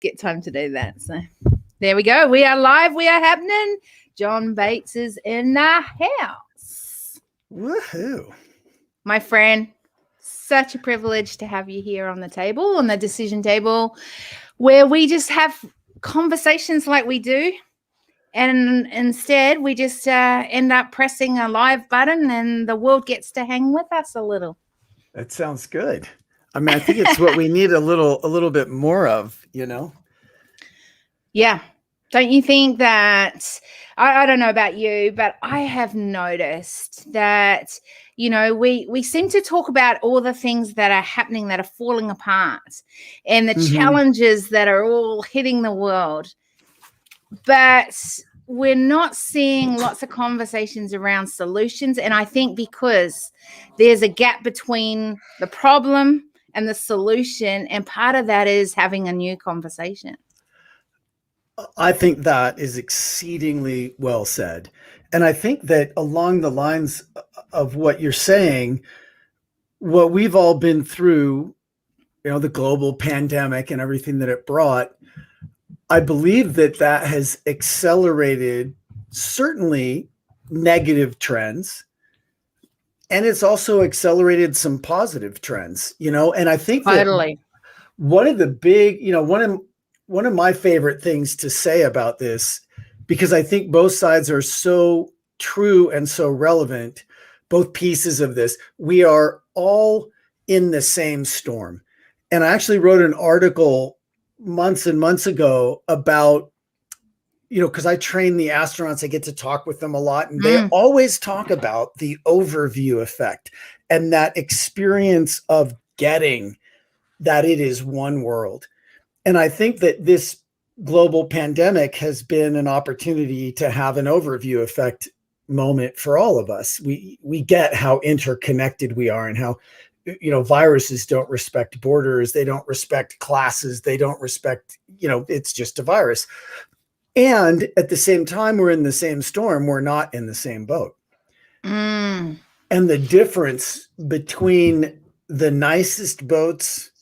get time to do that. So there we go. We are live. We are happening. John Bates is in the house. Woohoo. My friend, such a privilege to have you here on the table, on the decision table, where we just have conversations like we do. And instead, we just end up pressing a live button and the world gets to hang with us a little. That sounds good. I mean, I think it's what we need a little bit more of, you know? Yeah. Don't you think that, I don't know about you, but I have noticed that, you know, we seem to talk about all the things that are happening, that are falling apart and the challenges that are all hitting the world. But we're not seeing lots of conversations around solutions. And I think because there's a gap between the problem and the solution, and part of that is having a new conversation. I think that is exceedingly well said. And I think that along the lines of what you're saying, what we've all been through, you know, the global pandemic and everything that it brought, I believe that that has accelerated certainly negative trends. And it's also accelerated some positive trends, you know, and I think Totally. that one of the big, you know, one of my favorite things to say about this, because I think both sides are so true and so relevant, both pieces of this, we are all in the same storm. And I actually wrote an article months and months ago about, you know, because I train the astronauts, I get to talk with them a lot, and they always talk about the overview effect and that experience of getting that it is one world. And I think that this global pandemic has been an opportunity to have an overview effect moment for all of us. We get how interconnected we are and how, you know, viruses don't respect borders. They don't respect classes. They don't respect, you know, it's just a virus. And at the same time, we're in the same storm. We're not in the same boat. And the difference between the nicest boats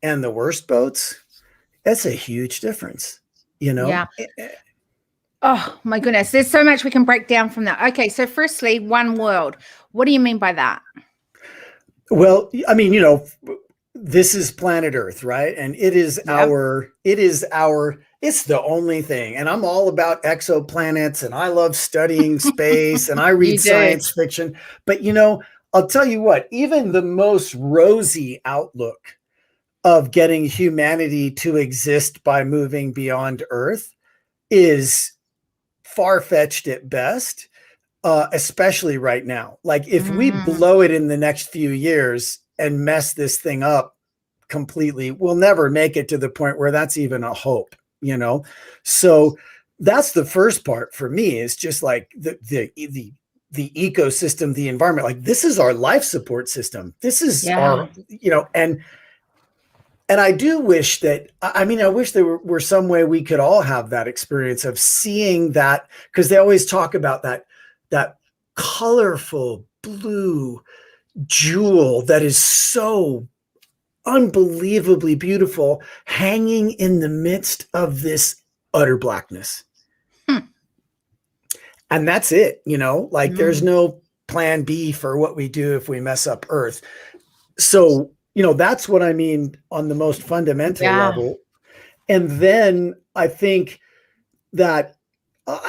and the worst boats, that's a huge difference, you know? Yeah. Oh my goodness. There's so much we can break down from that. Okay. So firstly, one world. What do you mean by that? Well, I mean, you know, this is planet Earth, right? And it is it's the only thing. And I'm all about exoplanets and I love studying space and I read science fiction. But, you know, I'll tell you what, even the most rosy outlook of getting humanity to exist by moving beyond Earth is far-fetched at best, especially right now. Like if we blow it in the next few years and mess this thing up completely, we'll never make it to the point where that's even a hope, you know? So that's the first part for me, is just like the ecosystem, the environment. Like this is our life support system. This is our, you know, and I do wish that, I mean, I wish there were some way we could all have that experience of seeing that, because they always talk about that colorful blue jewel that is so unbelievably beautiful hanging in the midst of this utter blackness. And that's it, you know, like there's no plan B for what we do if we mess up Earth. So, you know, that's what I mean on the most fundamental level. And then I think that,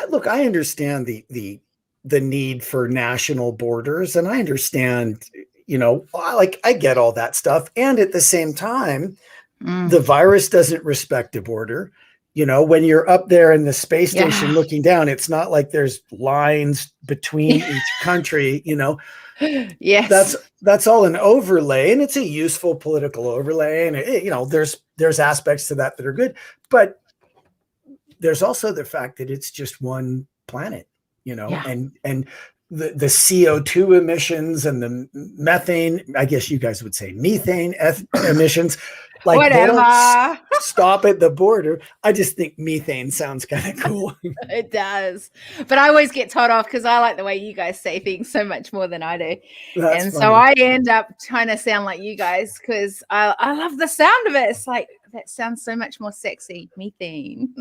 look, I understand the need for national borders, and I understand, you know, like I get all that stuff. And at the same time, the virus doesn't respect a border. You know, when you're up there in the space station looking down, it's not like there's lines between each country, you know. Yes, that's all an overlay, and it's a useful political overlay, and you know, there's aspects to that that are good, but there's also the fact that it's just one planet, you know, and the CO2 emissions and the methane, I guess you guys would say methane emissions, like whatever, they don't stop at the border. I just think methane sounds kind of cool. It does, but I always get told off because I like the way you guys say things so much more than I do. That's funny. So I end up trying to sound like you guys because I love the sound of it. It's like that sounds so much more sexy. Methane.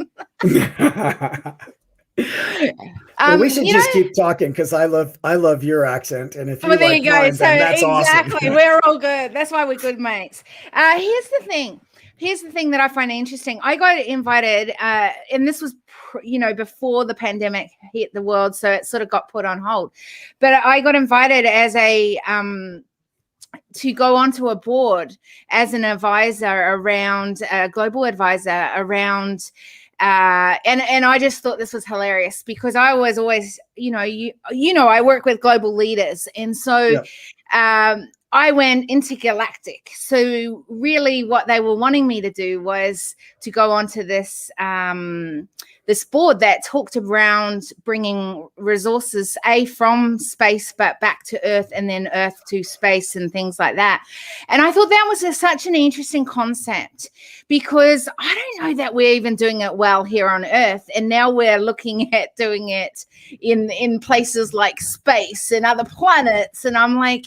Well, we should just keep talking because I love your accent, and if you well, there like you go. mine, So then that's exactly, awesome. we're all good. That's why we're good mates. Here's the thing. Here's the thing that I find interesting. I got invited, and this was, before the pandemic hit the world, so it sort of got put on hold. But I got invited as a to go onto a board as an advisor around a global advisor around. And I just thought this was hilarious because I was always, I work with global leaders, and so I went intergalactic. So really, what they were wanting me to do was to go onto this this board that talked around bringing resources from space but back to Earth, and then Earth to space and things like that. And I thought that was such an interesting concept because I don't know that we're even doing it well here on Earth, and now we're looking at doing it in places like space and other planets. And I'm like,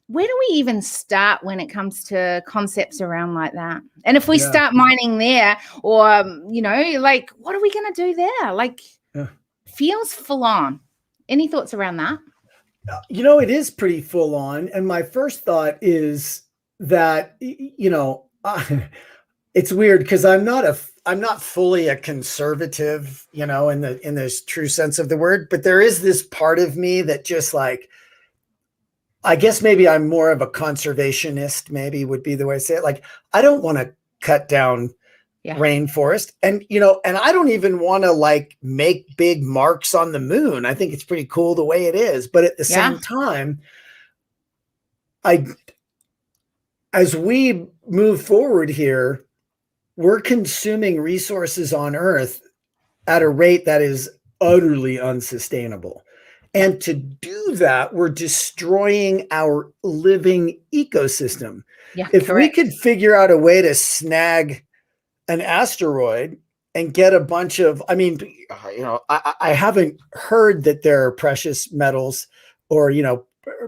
where do we even start when it comes to concepts around like that? And if we start mining there, or what are we going to do there? Feels full on. Any thoughts around that? It is pretty full on. And my first thought is that, it's weird because I'm not fully a conservative, in the true sense of the word, but there is this part of me that just I guess maybe I'm more of a conservationist, maybe would be the way to say it. I don't want to cut down rainforest, and I don't even want to make big marks on the moon. I think it's pretty cool the way it is. But at the same time, as we move forward here, we're consuming resources on Earth at a rate that is utterly unsustainable. And to do that, we're destroying our living ecosystem. If we could figure out a way to snag an asteroid and get a bunch of, I haven't heard that there are precious metals or,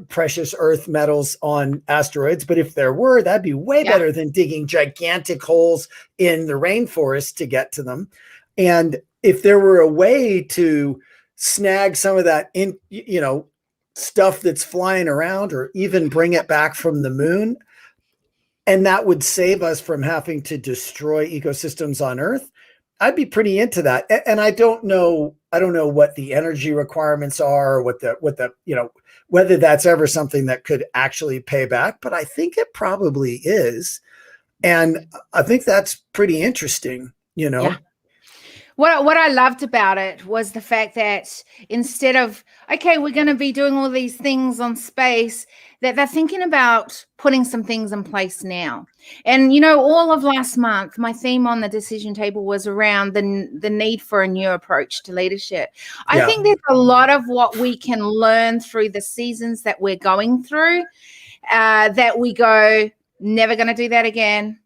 precious earth metals on asteroids, but if there were, that'd be way better than digging gigantic holes in the rainforest to get to them. And if there were a way to snag some of that stuff that's flying around, or even bring it back from the moon, and that would save us from having to destroy ecosystems on Earth, I'd be pretty into that. And I don't know what the energy requirements are, or whether that's ever something that could actually pay back, but I think it probably is. And I think that's pretty interesting, What I loved about it was the fact that instead of, we're going to be doing all these things on space, that they're thinking about putting some things in place now. And, all of last month, my theme on the decision table was around the need for a new approach to leadership. I think there's a lot of what we can learn through the seasons that we're going through, that we go, never going to do that again.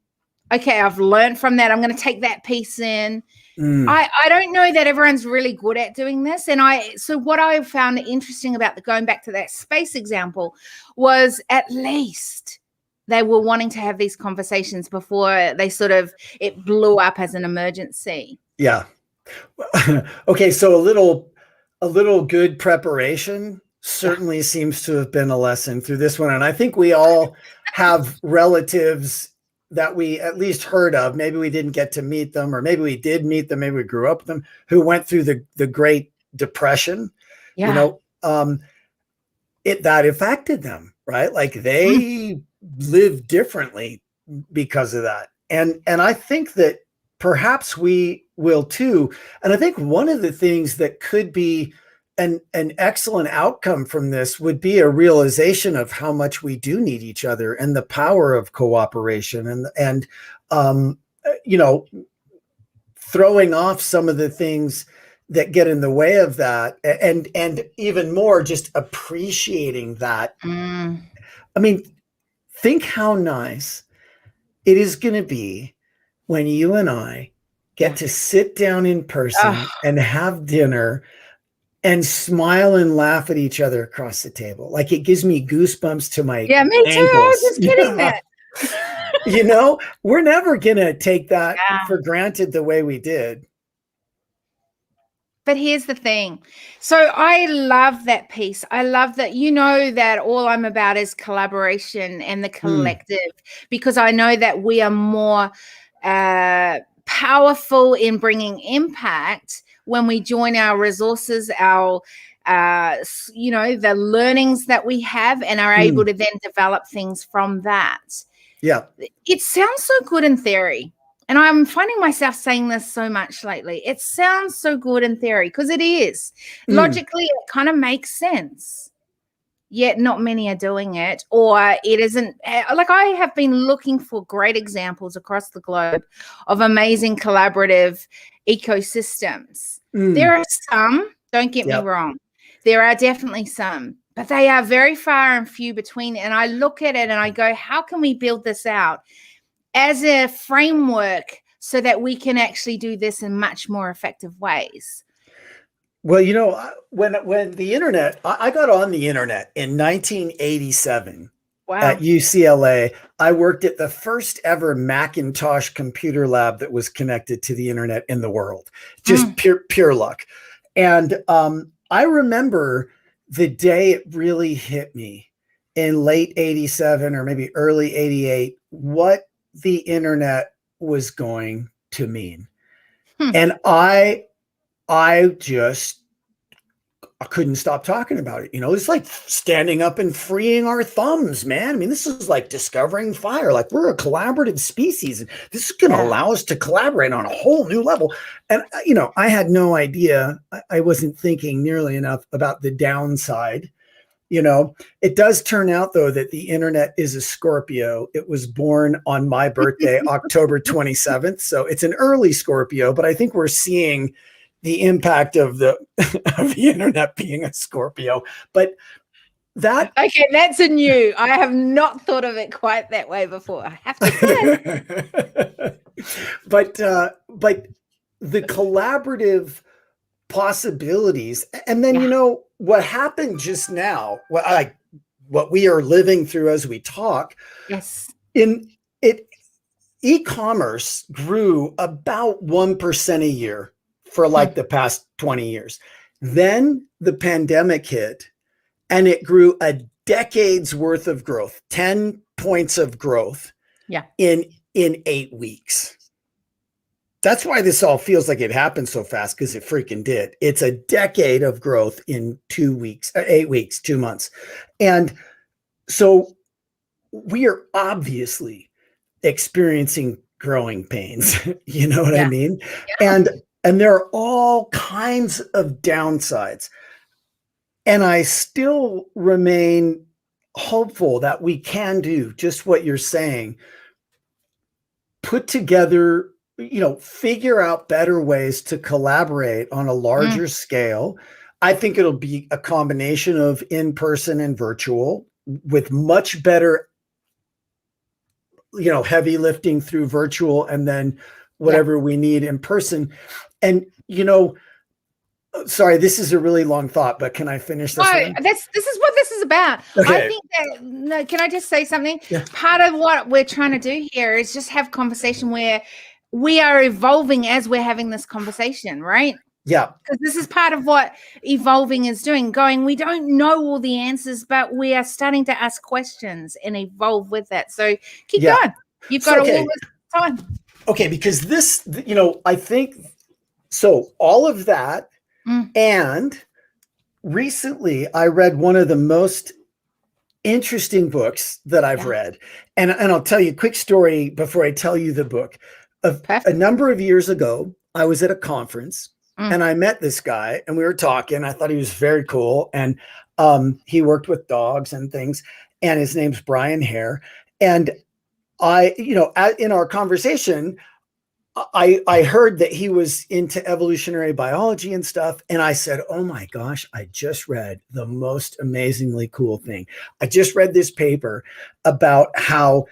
Okay, I've learned from that. I'm going to take that piece in. I don't know that everyone's really good at doing this. And so what I found interesting about going back to that space example was at least they were wanting to have these conversations before they it blew up as an emergency. Yeah. Okay. So a little good preparation certainly seems to have been a lesson through this one. And I think we all have relatives that we at least heard of. Maybe we didn't get to meet them, or maybe we did meet them, maybe we grew up with them, who went through the Great Depression. That affected them, right? They lived differently because of that. And I think that perhaps we will too. And I think one of the things that could be an excellent outcome from this would be a realization of how much we do need each other, and the power of cooperation, and throwing off some of the things that get in the way of that, and even more, just appreciating that. I mean, think how nice it is going to be when you and I get to sit down in person and have dinner and smile and laugh at each other across the table. It gives me goosebumps to my me too. I was just kidding that. You know, we're never going to take that Yeah. for granted the way we did. But here's the thing. So I love that piece. I love that, you know, that all I'm about is collaboration and the collective, because I know that we are more powerful in bringing impact when we join our resources, our you know, the learnings that we have, and are able to then develop things from that. Yeah. It sounds so good in theory. And I'm finding myself saying this so much lately. It sounds so good in theory, because it is. Logically, it kind of makes sense. Yet not many are doing it, or it isn't. Like, I have been looking for great examples across the globe of amazing collaborative ecosystems. There are some, don't get me wrong. There are definitely some, but they are very far and few between. And I look at it and I go, how can we build this out as a framework so that we can actually do this in much more effective ways? Well, you know, when the internet, I got on the internet in 1987 at UCLA. I worked at the first ever Macintosh computer lab that was connected to the internet in the world. Just pure luck. And I remember the day it really hit me in late 87 or maybe early 88, what the internet was going to mean. And I couldn't stop talking about it. You know, it's like standing up and freeing our thumbs, man. I mean, this is like discovering fire. Like, we're a collaborative species, and this is going to allow us to collaborate on a whole new level. And, you know, I had no idea. I wasn't thinking nearly enough about the downside. You know, it does turn out, though, that the internet is a Scorpio. It was born on my birthday, October 27th. So it's an early Scorpio, but I think we're seeing the impact of the internet being a Scorpio. But that, okay, that's a new. I have not thought of it quite that way before, I have to say. but the collaborative possibilities, and then you know what happened just now, what we are living through as we talk. Yes. E-commerce grew about 1% a year for like the past 20 years. Then the pandemic hit, and it grew a decade's worth of growth, 10 points of growth in 8 weeks. That's why this all feels like it happened so fast, because it freaking did. It's a decade of growth in 2 weeks, 8 weeks, 2 months. And so we are obviously experiencing growing pains. You know what I mean? Yeah. And there are all kinds of downsides. And I still remain hopeful that we can do just what you're saying. Put together, you know, figure out better ways to collaborate on a larger scale. I think it'll be a combination of in-person and virtual, with much better, you know, heavy lifting through virtual, and then whatever we need in person. And, you know, sorry, this is a really long thought, but can I finish this? This is what this is about. Okay. I think that, no, can I just say something? Yeah. Part of what we're trying to do here is just have conversation where we are evolving as we're having this conversation, right? Yeah. Because this is part of what evolving is doing. We don't know all the answers, but we are starting to ask questions and evolve with that. So keep going. You've got all this time. Okay, because this, you know, I think, so all of that, and recently I read one of the most interesting books that I've read. And I'll tell you a quick story before I tell you the book. A number of years ago, I was at a conference and I met this guy, and we were talking. I thought he was very cool. And he worked with dogs and things. And his name's Brian Hare. And I, you know, in our conversation, I heard that he was into evolutionary biology and stuff. And I said, oh my gosh, I just read the most amazingly cool thing. I just read this paper about how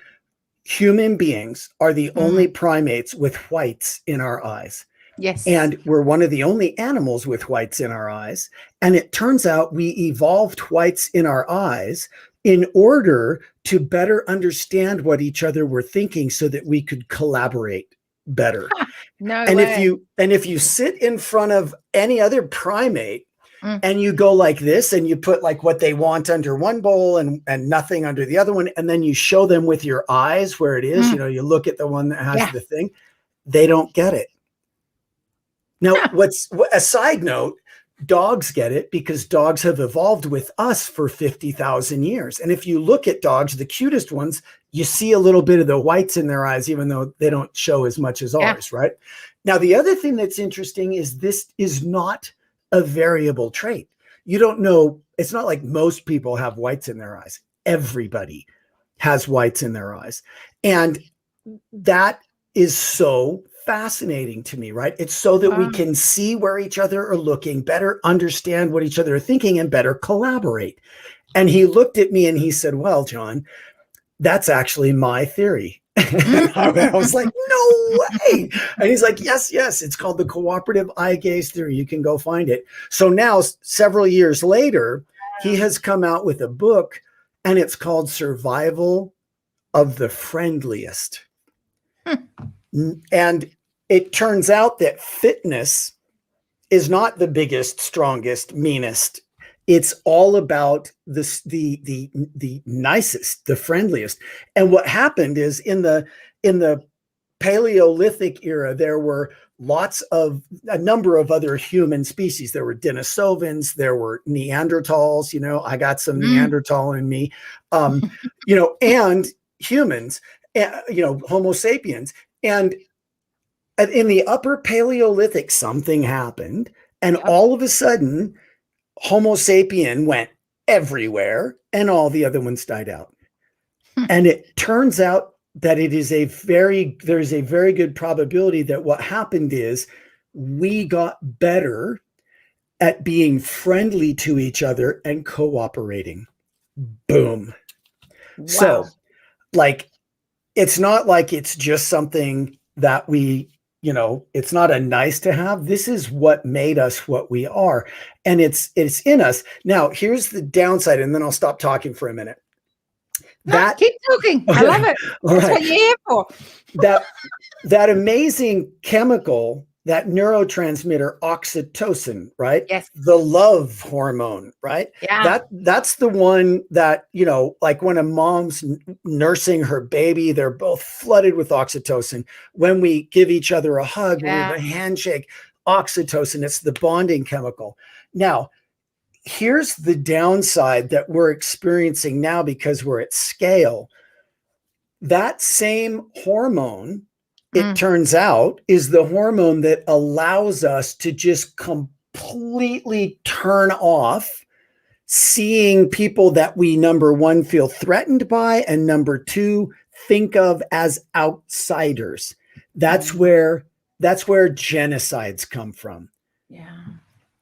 human beings are the only primates with whites in our eyes. Yes. And we're one of the only animals with whites in our eyes. And it turns out we evolved whites in our eyes in order to better understand what each other were thinking so that we could collaborate better. No And way. if you sit in front of any other primate Mm. and you go like this and you put like what they want under one bowl and nothing under the other one, and then you show them with your eyes where it is, you know, you look at the one that has the thing, they don't get it. Now, a side note, dogs get it because dogs have evolved with us for 50,000 years. And if you look at dogs, the cutest ones, you see a little bit of the whites in their eyes, even though they don't show as much as ours, right? Now, the other thing that's interesting is this is not a variable trait. You don't know. It's not like most people have whites in their eyes. Everybody has whites in their eyes. And that is so fascinating to me, right? It's so that we can see where each other are looking, better understand what each other are thinking, and better collaborate. And he looked at me and he said, well, John, that's actually my theory. And I was like, no way. And he's like, yes, it's called the cooperative eye gaze theory. You can go find it. So now, several years later, he has come out with a book, and it's called Survival of the Friendliest. And it turns out that fitness is not the biggest, strongest, meanest. It's all about this, the nicest, the friendliest. And what happened is in the Paleolithic era, there were a number of other human species. There were Denisovans, there were Neanderthals, you know, I got some Neanderthal in me, you know, and humans, you know, Homo sapiens. And in the upper Paleolithic, something happened, and all of a sudden, Homo sapien went everywhere, and all the other ones died out. And it turns out that there's a very good probability that what happened is we got better at being friendly to each other and cooperating. Boom. Wow. So, like, it's not like it's just something that we, you know, it's not a nice to have. This is what made us what we are. And it's in us. Now, here's the downside, and then I'll stop talking for a minute. Keep talking. I love it. That's what you're here for. that amazing chemical, that neurotransmitter oxytocin, right? Yes. The love hormone, right? Yeah. That's the one that, you know, like when a mom's nursing her baby, they're both flooded with oxytocin. When we give each other a hug, when we have a handshake, oxytocin, it's the bonding chemical. Now, here's the downside that we're experiencing now because we're at scale. That same hormone, it turns out, is the hormone that allows us to just completely turn off seeing people that we, number one, feel threatened by, and number two, think of as outsiders. That's where genocides come from. Yeah.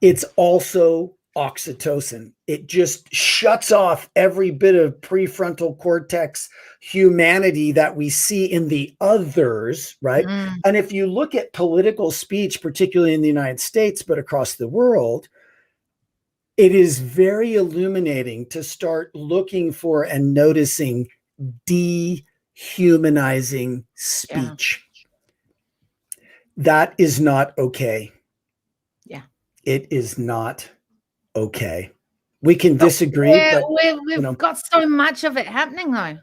It's also oxytocin. It just shuts off every bit of prefrontal cortex humanity that we see in the others, right? And if you look at political speech, particularly in the United States, but across the world, it is very illuminating to start looking for and noticing dehumanizing speech. That is not okay. Yeah. It is not okay. We can disagree, but we've got so much of it happening though.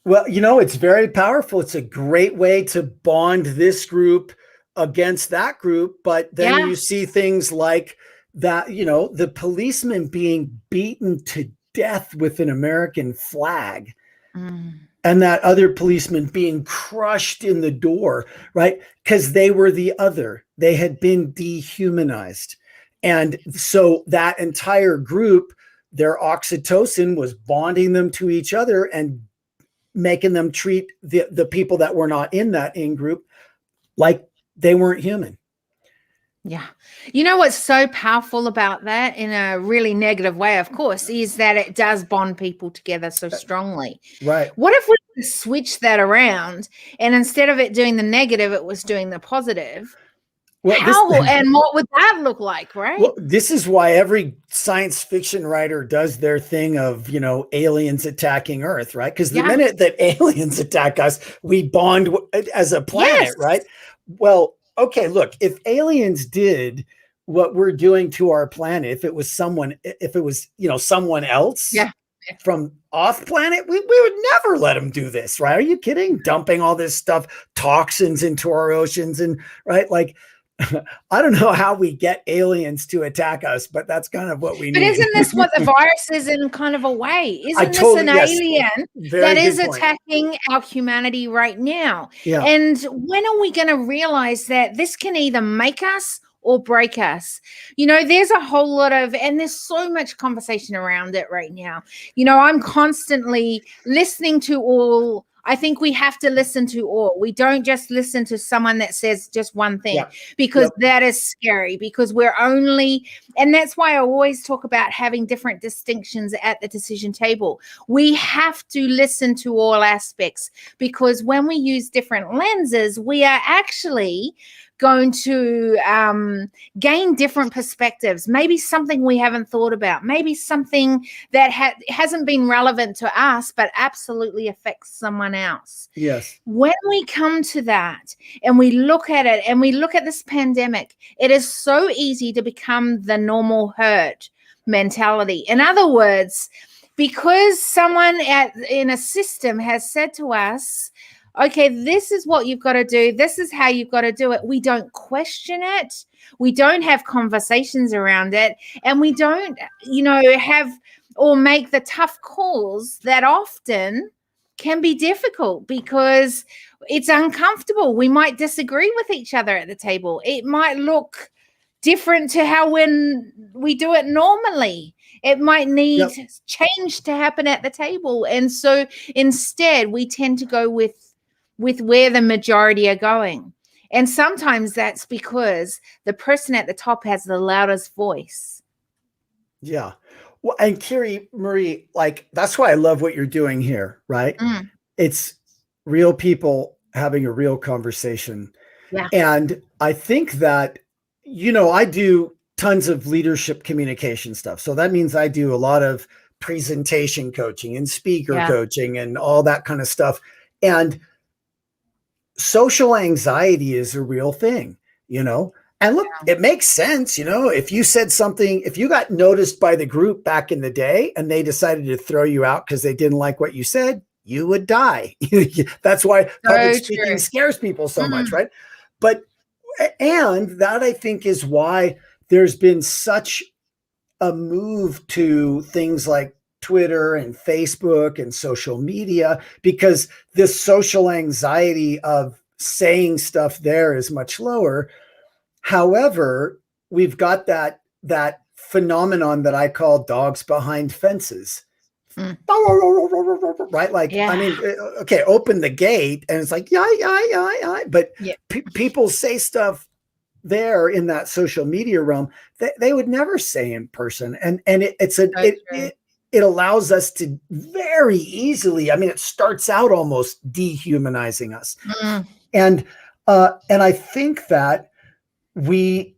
Well, you know, it's very powerful. It's a great way to bond this group against that group. But then you see things like that, you know, the policeman being beaten to death with an American flag. And that other policeman being crushed in the door, right? Because they were the other. They had been dehumanized. And so that entire group, their oxytocin was bonding them to each other and making them treat the people that were not in that in-group like they weren't human. Yeah. You know what's so powerful about that, in a really negative way, of course, is that it does bond people together so strongly. Right. What if we switch that around, and instead of it doing the negative, it was doing the positive? Well, How and what would that look like, right? well, this is why every science fiction writer does their thing of, aliens attacking Earth, right? Because the Yeah. minute that aliens attack us, we bond as a planet, Yes. right? Well, okay, look, if aliens did what we're doing to our planet, if it was someone else Yeah. from off planet, we would never let them do this, right? Are you kidding? Dumping all this stuff, toxins into our oceans, and right, like I don't know how we get aliens to attack us, but that's kind of what we But need. isn't this what the virus is in kind of a way? I Isn't this totally, an yes, alien very that is good point. attacking our humanity right now? Yeah. And when are we going to realize that this can either make us or break us? There's a whole lot of, and there's so much conversation around it right now. I'm constantly listening to all. I think we have to listen to all. We don't just listen to someone that says just one thing, Yeah. because Yep. that is scary, because we're only, and that's why I always talk about having different distinctions at the decision table. We have to listen to all aspects, because when we use different lenses, we are actually going to gain different perspectives, maybe something we haven't thought about, maybe something that hasn't been relevant to us but absolutely affects someone else. Yes. When we come to that and we look at it and we look at this pandemic, it is so easy to become the normal herd mentality. In other words, because someone in a system has said to us, okay, this is what you've got to do, this is how you've got to do it, we don't question it, we don't have conversations around it, and we don't, have or make the tough calls that often can be difficult because it's uncomfortable. We might disagree with each other at the table. It might look different to how when we do it normally. It might need change to happen at the table. And so instead we tend to go with where the majority are going. And sometimes that's because the person at the top has the loudest voice. Yeah. Well, and Carrie Marie, like, that's why I love what you're doing here, right? Mm. It's real people having a real conversation. Yeah. And I think that, I do tons of leadership communication stuff. So that means I do a lot of presentation coaching and speaker coaching and all that kind of stuff. And social anxiety is a real thing, and look, it makes sense. If you said something, if you got noticed by the group back in the day and they decided to throw you out because they didn't like what you said, you would die. That's why public speaking scares people so much, right? And that, I think, is why there's been such a move to things like Twitter and Facebook and social media, because this social anxiety of saying stuff there is much lower. However, we've got that phenomenon that I call dogs behind fences. Right? Like, I mean, okay, open the gate and it's like, but people say stuff there in that social media realm that they would never say in person. And it allows us to very easily, I mean, it starts out almost dehumanizing us. And I think that we've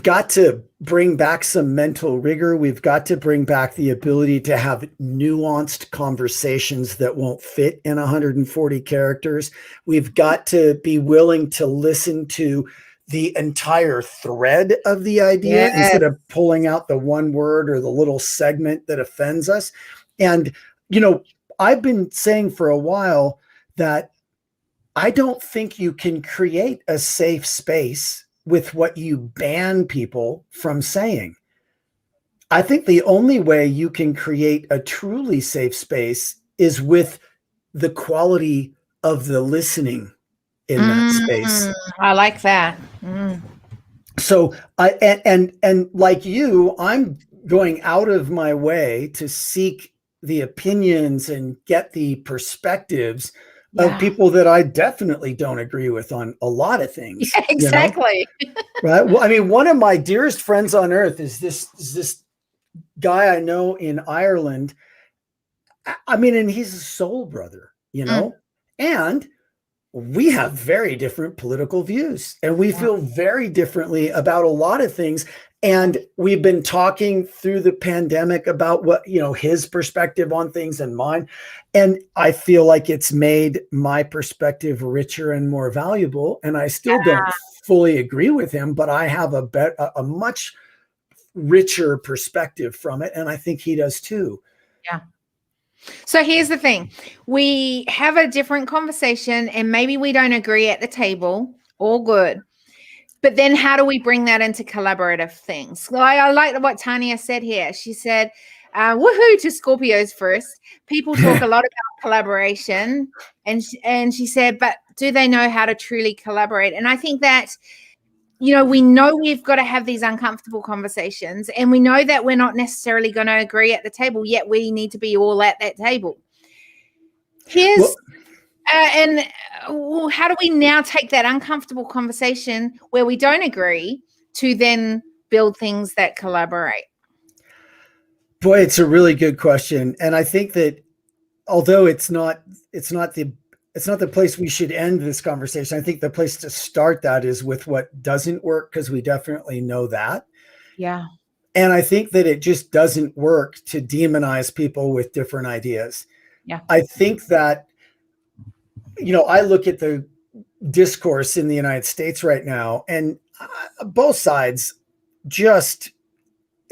got to bring back some mental rigor. We've got to bring back the ability to have nuanced conversations that won't fit in 140 characters. We've got to be willing to listen to the entire thread of the idea instead of pulling out the one word or the little segment that offends us. And, I've been saying for a while that I don't think you can create a safe space with what you ban people from saying. I think the only way you can create a truly safe space is with the quality of the listening in that space. I like that. So and like you, I'm going out of my way to seek the opinions and get the perspectives of people that I definitely don't agree with on a lot of things. Yeah, exactly. Right. Well, I mean, one of my dearest friends on earth is this guy I know in Ireland. I mean, and he's a soul brother, and we have very different political views and we feel very differently about a lot of things. And we've been talking through the pandemic about what, his perspective on things and mine. And I feel like it's made my perspective richer and more valuable. And I still don't fully agree with him, but I have a much richer perspective from it. And I think he does too. Yeah. So here's the thing. We have a different conversation and maybe we don't agree at the table. All good. But then how do we bring that into collaborative things? So I like what Tanya said here. She said, woohoo to Scorpios first. People talk a lot about collaboration. And she said, but do they know how to truly collaborate? And I think that, we know we've got to have these uncomfortable conversations. And we know that we're not necessarily going to agree at the table, yet we need to be all at that table. How do we now take that uncomfortable conversation where we don't agree to then build things that collaborate? Boy, it's a really good question. And I think that although it's not the place we should end this conversation, I think the place to start that is with what doesn't work, because we definitely know that. Yeah. And I think that it just doesn't work to demonize people with different ideas. Yeah. I think that, I look at the discourse in the United States right now, and both sides just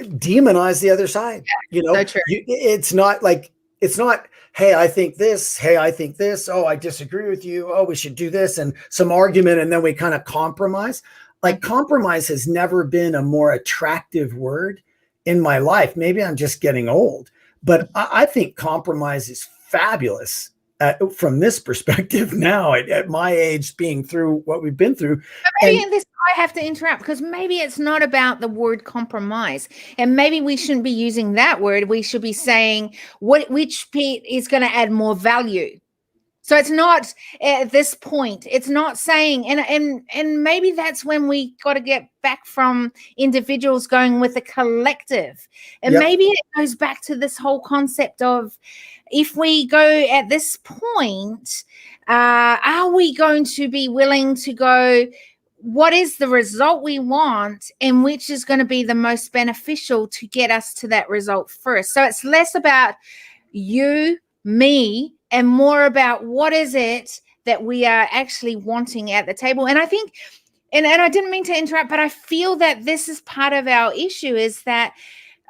demonize the other side. So true. It's not, hey, I think this. Hey, I think this. Oh, I disagree with you. Oh, we should do this, and some argument, and then we kind of compromise. Like, compromise has never been a more attractive word in my life. Maybe I'm just getting old, but I think compromise is fabulous. From this perspective now, at my age, being through what we've been through. I have to interrupt, because maybe it's not about the word compromise, and maybe we shouldn't be using that word. We should be saying which bit is going to add more value. So it's not at this point, it's not saying, and maybe that's when we got to get back from individuals going with the collective. And maybe it goes back to this whole concept of, if we go at this point, are we going to be willing to go, what is the result we want, and which is going to be the most beneficial to get us to that result first? So it's less about you, me, and more about what is it that we are actually wanting at the table. And I think, and I didn't mean to interrupt, but I feel that this is part of our issue, is that,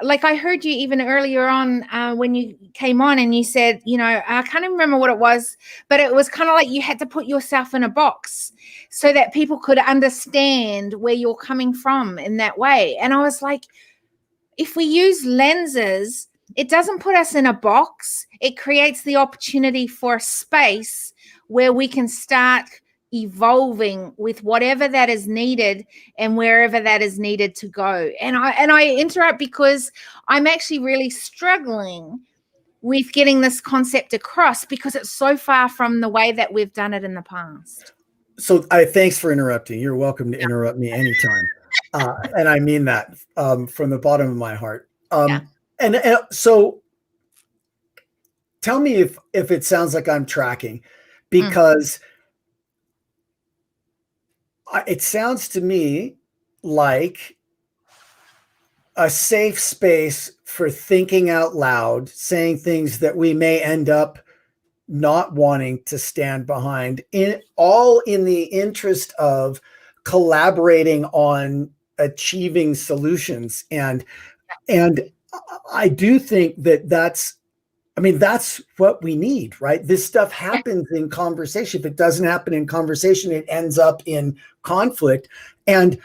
like, I heard you even earlier on when you came on and you said, I can't even remember what it was, but it was kind of like you had to put yourself in a box so that people could understand where you're coming from in that way. And I was like, if we use lenses, it doesn't put us in a box. It creates the opportunity for a space where we can start evolving with whatever that is needed and wherever that is needed to go. And I interrupt because I'm actually really struggling with getting this concept across, because it's so far from the way that we've done it in the past. So thanks for interrupting. You're welcome to interrupt me anytime. And I mean that from the bottom of my heart. And so tell me if it sounds like I'm tracking, because it sounds to me like a safe space for thinking out loud, saying things that we may end up not wanting to stand behind, all in the interest of collaborating on achieving solutions. And I do think that's what we need, right? This stuff happens in conversation. If it doesn't happen in conversation, it ends up in conflict. And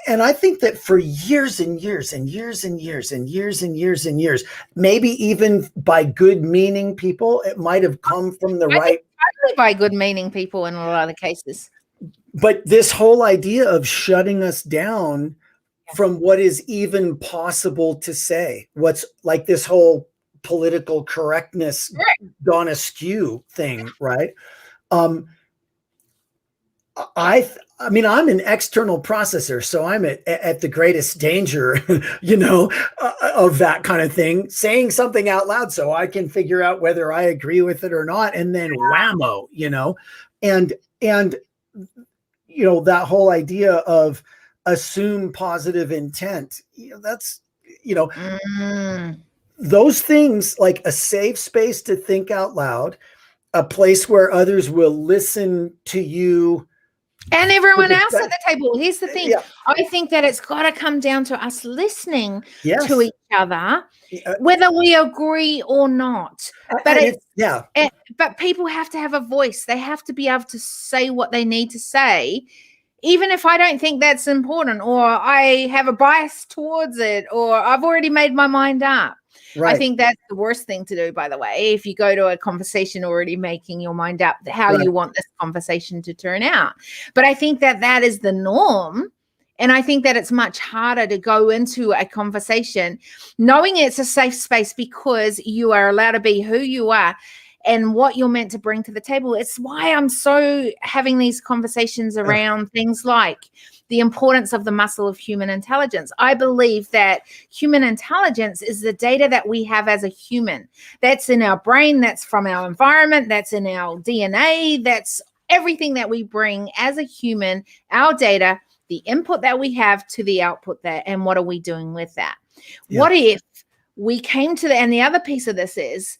I think that for years and years and years and years and years and years and years, maybe even by good meaning people, it might have come from the right. Probably by good meaning people in a lot of cases. But this whole idea of shutting us down from what is even possible to say, what's like this whole political correctness gone askew thing, right? I mean, I'm an external processor, so I'm at the greatest danger, of that kind of thing, saying something out loud so I can figure out whether I agree with it or not. And then whammo, and, that whole idea of assume positive intent, that's, Mm. those things, like a safe space to think out loud, a place where others will listen to you. And everyone else at the table. Here's the thing. Yeah. I think that it's got to come down to us listening Yes. to each other, Yeah. whether we agree or not. But but people have to have a voice. They have to be able to say what they need to say, even if I don't think that's important, or I have a bias towards it, or I've already made my mind up. Right. I think that's the worst thing to do, by the way, if you go to a conversation already making your mind up how you want this conversation to turn out. But I think that that is the norm. And I think that it's much harder to go into a conversation knowing it's a safe space because you are allowed to be who you are and what you're meant to bring to the table. It's why I'm so having these conversations around things like the importance of the muscle of human intelligence. I believe that human intelligence is the data that we have as a human. That's in our brain, that's from our environment, that's in our DNA, that's everything that we bring as a human, our data, the input that we have to the output there, and what are we doing with that? Yeah. What if we came to and the other piece of this is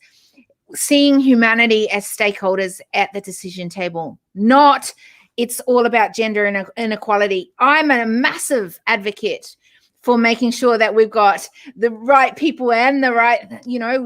seeing humanity as stakeholders at the decision table, not it's all about gender inequality. I'm a massive advocate for making sure that we've got the right people and the right,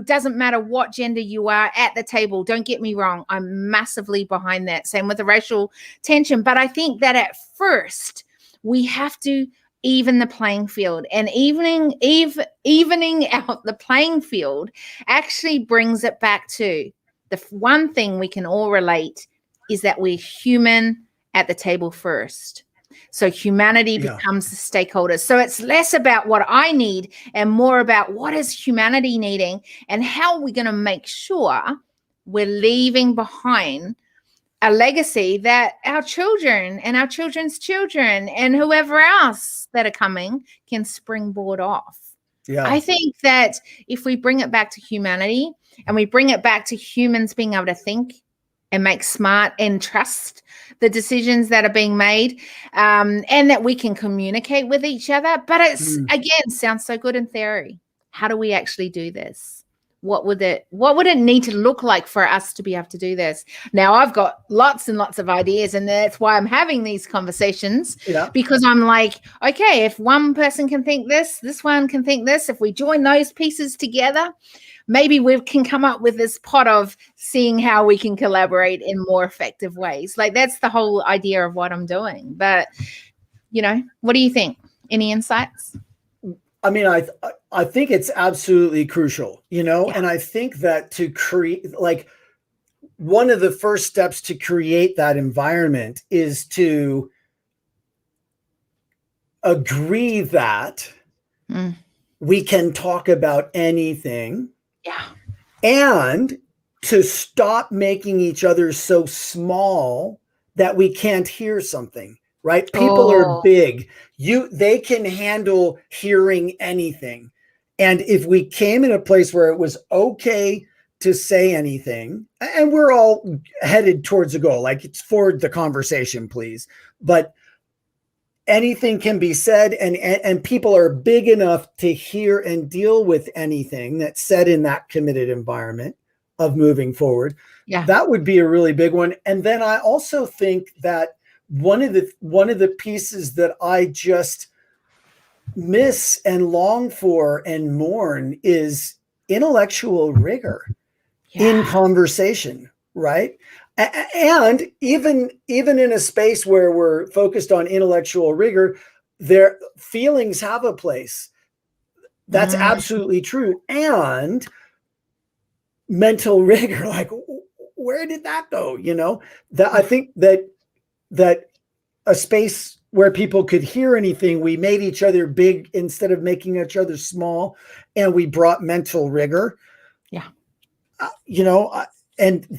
doesn't matter what gender you are at the table. Don't get me wrong. I'm massively behind that. Same with the racial tension. But I think that at first we have to even the playing field, and evening out the playing field actually brings it back to the one thing we can all relate is that we're human at the table first. So humanity becomes the stakeholder. So it's less about what I need and more about what is humanity needing and how are we going to make sure we're leaving behind a legacy that our children and our children's children and whoever else that are coming can springboard off. Yeah. I think that if we bring it back to humanity and we bring it back to humans being able to think and make smart and trust the decisions that are being made, and that we can communicate with each other. But it's again, sounds so good in theory. How do we actually do this? What would it need to look like for us to be able to do this? Now, I've got lots and lots of ideas, and that's why I'm having these conversations, because I'm like, okay, if one person can think this one can think this, if we join those pieces together, maybe we can come up with this pot of seeing how we can collaborate in more effective ways. Like that's the whole idea of what I'm doing. But, what do you think? Any insights? I mean, I think it's absolutely crucial, and I think that to create, like, one of the first steps to create that environment is to agree that we can talk about anything. Yeah. And to stop making each other so small that we can't hear something, right? People are big. They can handle hearing anything. And if we came in a place where it was okay to say anything, and we're all headed towards a goal, like it's forward the conversation, please. But anything can be said, and people are big enough to hear and deal with anything that's said in that committed environment of moving forward. Yeah. That would be a really big one. And then I also think that one of the pieces that I just miss and long for and mourn is intellectual rigor in conversation, right? And even in a space where we're focused on intellectual rigor, their feelings have a place. That's absolutely true. And mental rigor, like, where did that go? That I think that a space where people could hear anything, we made each other big instead of making each other small, and we brought mental rigor. Yeah. And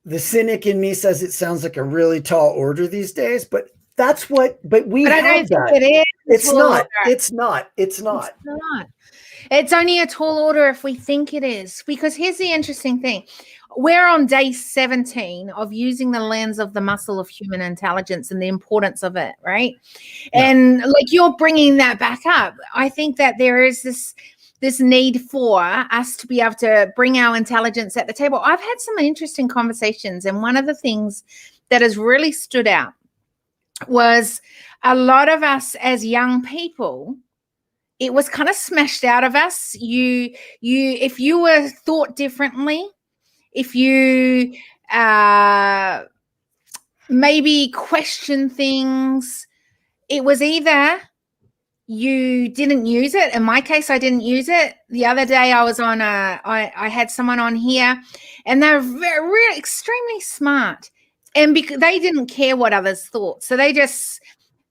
the cynic in me says it sounds like a really tall order these days, but we But I have don't think that. it is. It's Tall not. order. It's not. It's not. It's only a tall order if we think it is. Because here's the interesting thing. We're on day 17 of using the lens of the muscle of human intelligence and the importance of it, right? Yeah. And like you're bringing that back up. I think that there is this need for us to be able to bring our intelligence at the table. I've had some interesting conversations, and one of the things that has really stood out was a lot of us as young people, it was kind of smashed out of us. If you were thought differently, if you maybe question things, it was either you didn't use it. In my case, I didn't use it. The other day I was on I had someone on here, and they're very extremely smart, and because they didn't care what others thought. So they just,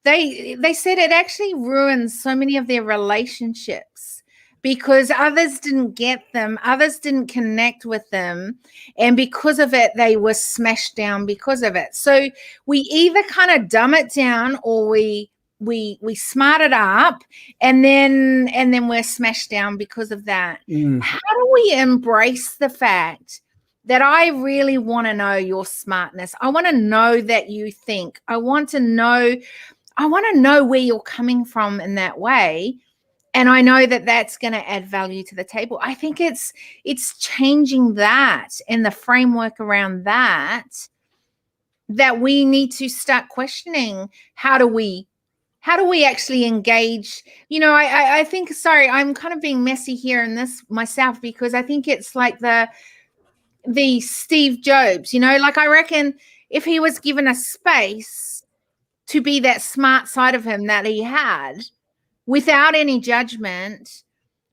they said it actually ruins so many of their relationships because others didn't get them, others didn't connect with them, and because of it, they were smashed down because of it. So we either kind of dumb it down, or we smart it up, and then we're smashed down because of that. How do we embrace the fact that I really want to know your smartness? I want to know that you think. I want to know where you're coming from in that way. And I know that that's going to add value to the table. I think it's changing that and the framework around that we need to start questioning. How do we actually engage? You know, I think, sorry, I'm kind of being messy here in this myself, because I think it's like the Steve Jobs, you know, like I reckon if he was given a space to be that smart side of him that he had, without any judgment,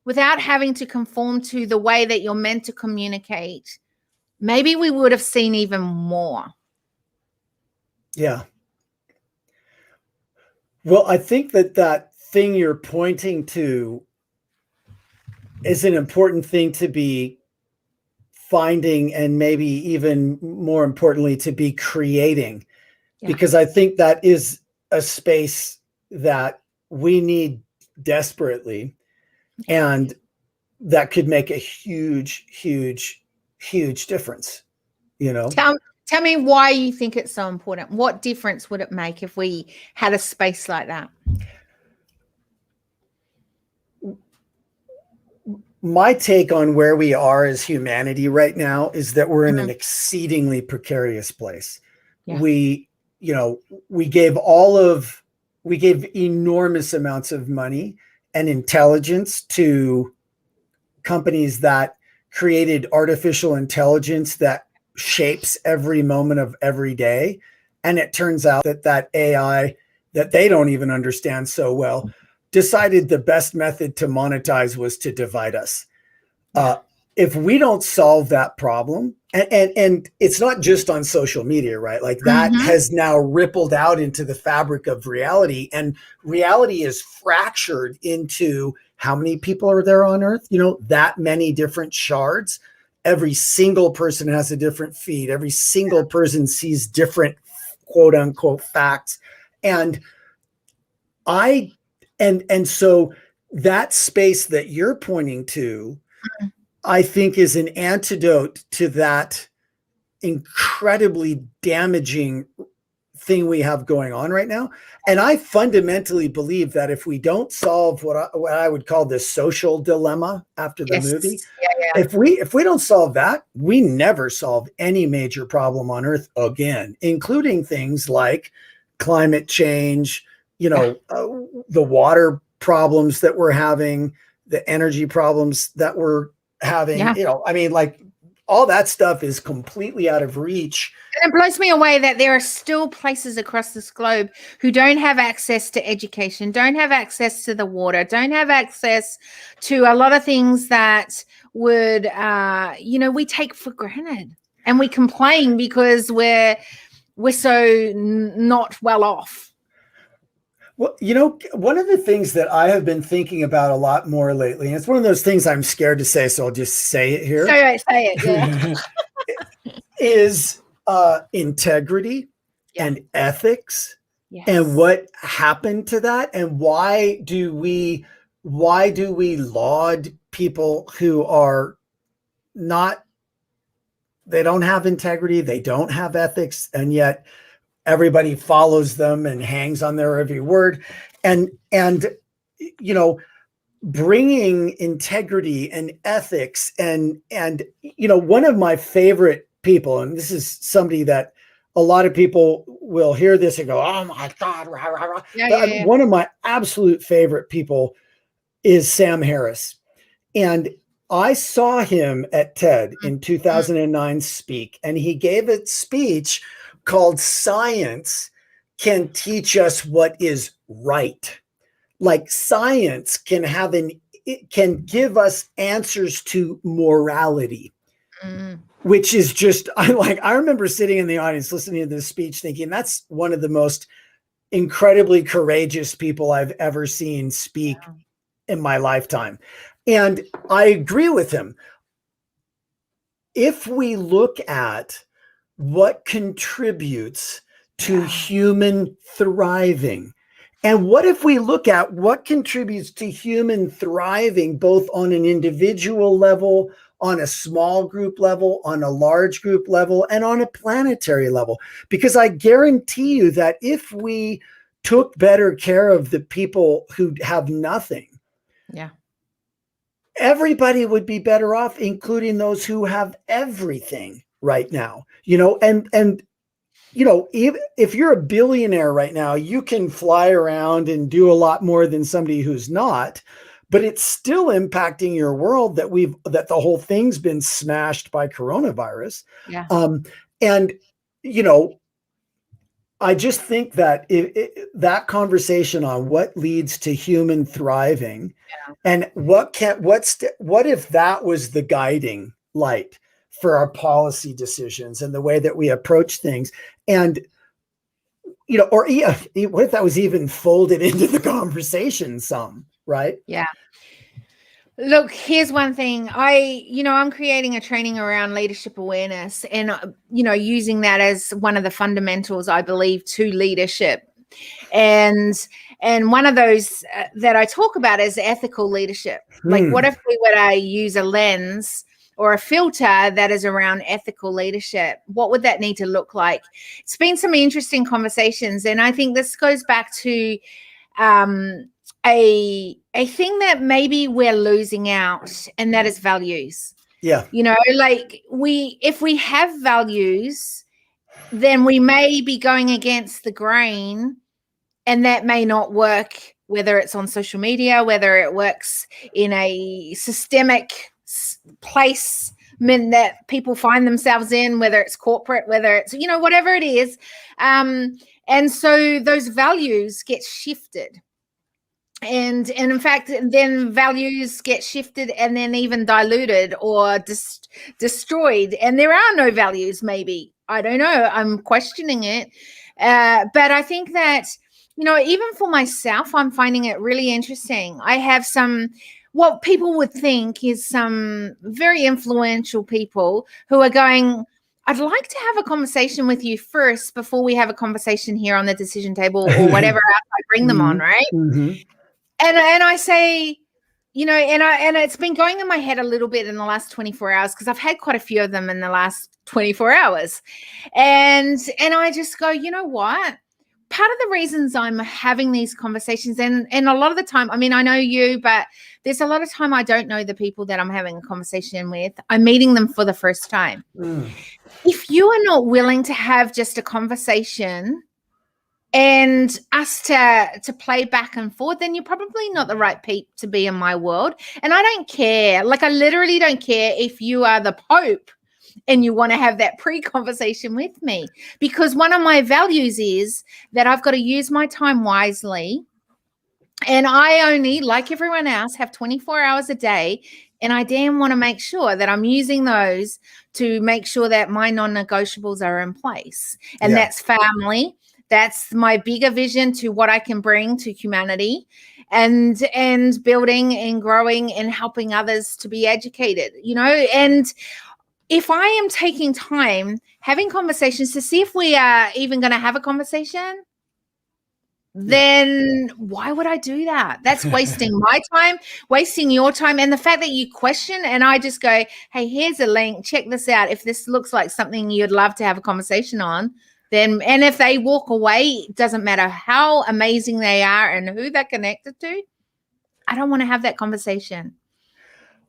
without having to conform to the way that you're meant to communicate, maybe we would have seen even more. Yeah. Well, I think that thing you're pointing to is an important thing to be finding, and maybe even more importantly, to be creating, because I think that is a space that we need desperately, and that could make a huge, huge, huge difference. You know, tell me why you think it's so important. What difference would it make if we had a space like that? My take on where we are as humanity right now is that we're in an exceedingly precarious place. Yeah. We gave enormous amounts of money and intelligence to companies that created artificial intelligence that shapes every moment of every day. And it turns out that AI that they don't even understand so well decided the best method to monetize was to divide us. If we don't solve that problem, and it's not just on social media, right? Like that has now rippled out into the fabric of reality, and reality is fractured into how many people are there on Earth? You know, that many different shards. Every single person has a different feed. Every single person sees different quote unquote facts. And so that space that you're pointing to, I think, is an antidote to that incredibly damaging thing we have going on right now. And I fundamentally believe that if we don't solve what I would call the social dilemma after the movie, if we don't solve that, we never solve any major problem on Earth again, including things like climate change, the water problems that we're having, the energy problems that we're having, I mean, like all that stuff is completely out of reach. And it blows me away that there are still places across this globe who don't have access to education, don't have access to the water, don't have access to a lot of things that would, we take for granted, and we complain because we're so not well off. Well, one of the things that I have been thinking about a lot more lately, and it's one of those things I'm scared to say, so I'll just say it here. Say it, yeah. is integrity and ethics Yes. and what happened to that, and why do we laud people who are not, they don't have integrity, they don't have ethics, and yet everybody follows them and hangs on their every word. And you know, bringing integrity and ethics and you know, one of my favorite people, and this is somebody that a lot of people will hear this and go, oh my God, rah, rah, rah. But one of my absolute favorite people is Sam Harris. And I saw him at TED in 2009 speak, and he gave a speech called Science Can Teach Us What Is Right. Like science can it can give us answers to morality, which is just, I remember sitting in the audience listening to this speech thinking that's one of the most incredibly courageous people I've ever seen speak in my lifetime. And I agree with him. If we look at what contributes to human thriving, and what if we look at what contributes to human thriving, both on an individual level, on a small group level, on a large group level, and on a planetary level? Because I guarantee you that if we took better care of the people who have nothing, everybody would be better off, including those who have everything right now, you know, and you know, if you're a billionaire right now, you can fly around and do a lot more than somebody who's not, but it's still impacting your world that the whole thing's been smashed by coronavirus. And, you know, I just think that that conversation on what leads to human thriving and what if that was the guiding light for our policy decisions and the way that we approach things, and you know, or what if that was even folded into the conversation some, right? Yeah. Look, here's one thing. I'm creating a training around leadership awareness and, you know, using that as one of the fundamentals, I believe, to leadership. And one of those that I talk about is ethical leadership. Like, what if we were to use a lens or a filter that is around ethical leadership? What would that need to look like? It's been some interesting conversations. And I think this goes back to a thing that maybe we're losing out, and that is values. Yeah. You know, like if we have values, then we may be going against the grain, and that may not work, whether it's on social media, whether it works in a systemic placement that people find themselves in, whether it's corporate, whether it's, you know, whatever it is. And so those values get shifted. And in fact, then values get shifted and then even diluted or destroyed. And there are no values, maybe. I don't know. I'm questioning it. But I think that, you know, even for myself, I'm finding it really interesting. I have what people would think is some very influential people who are going, I'd like to have a conversation with you first before we have a conversation here on the decision table or whatever else I bring them on, right? And I say, you know, and it's been going in my head a little bit in the last 24 hours because I've had quite a few of them in the last 24 hours. And I just go, you know what? Part of the reasons I'm having these conversations, and a lot of the time, I mean, I know you, but there's a lot of time I don't know the people that I'm having a conversation with. I'm meeting them for the first time. If you are not willing to have just a conversation and us to play back and forth, then you're probably not the right peep to be in my world. And I don't care. Like, I literally don't care if you are the Pope and you want to have that pre-conversation with me, because one of my values is that I've got to use my time wisely. And I only, like everyone else, have 24 hours a day. And I damn want to make sure that I'm using those to make sure that my non-negotiables are in place. And that's family. That's my bigger vision to what I can bring to humanity, and building and growing and helping others to be educated, you know. And if I am taking time having conversations to see if we are even going to have a conversation, then why would I do that? That's wasting my time, wasting your time. And the fact that you question and I just go, hey, here's a link, check this out. If this looks like something you'd love to have a conversation on, then, and if they walk away, it doesn't matter how amazing they are and who they're connected to, I don't want to have that conversation.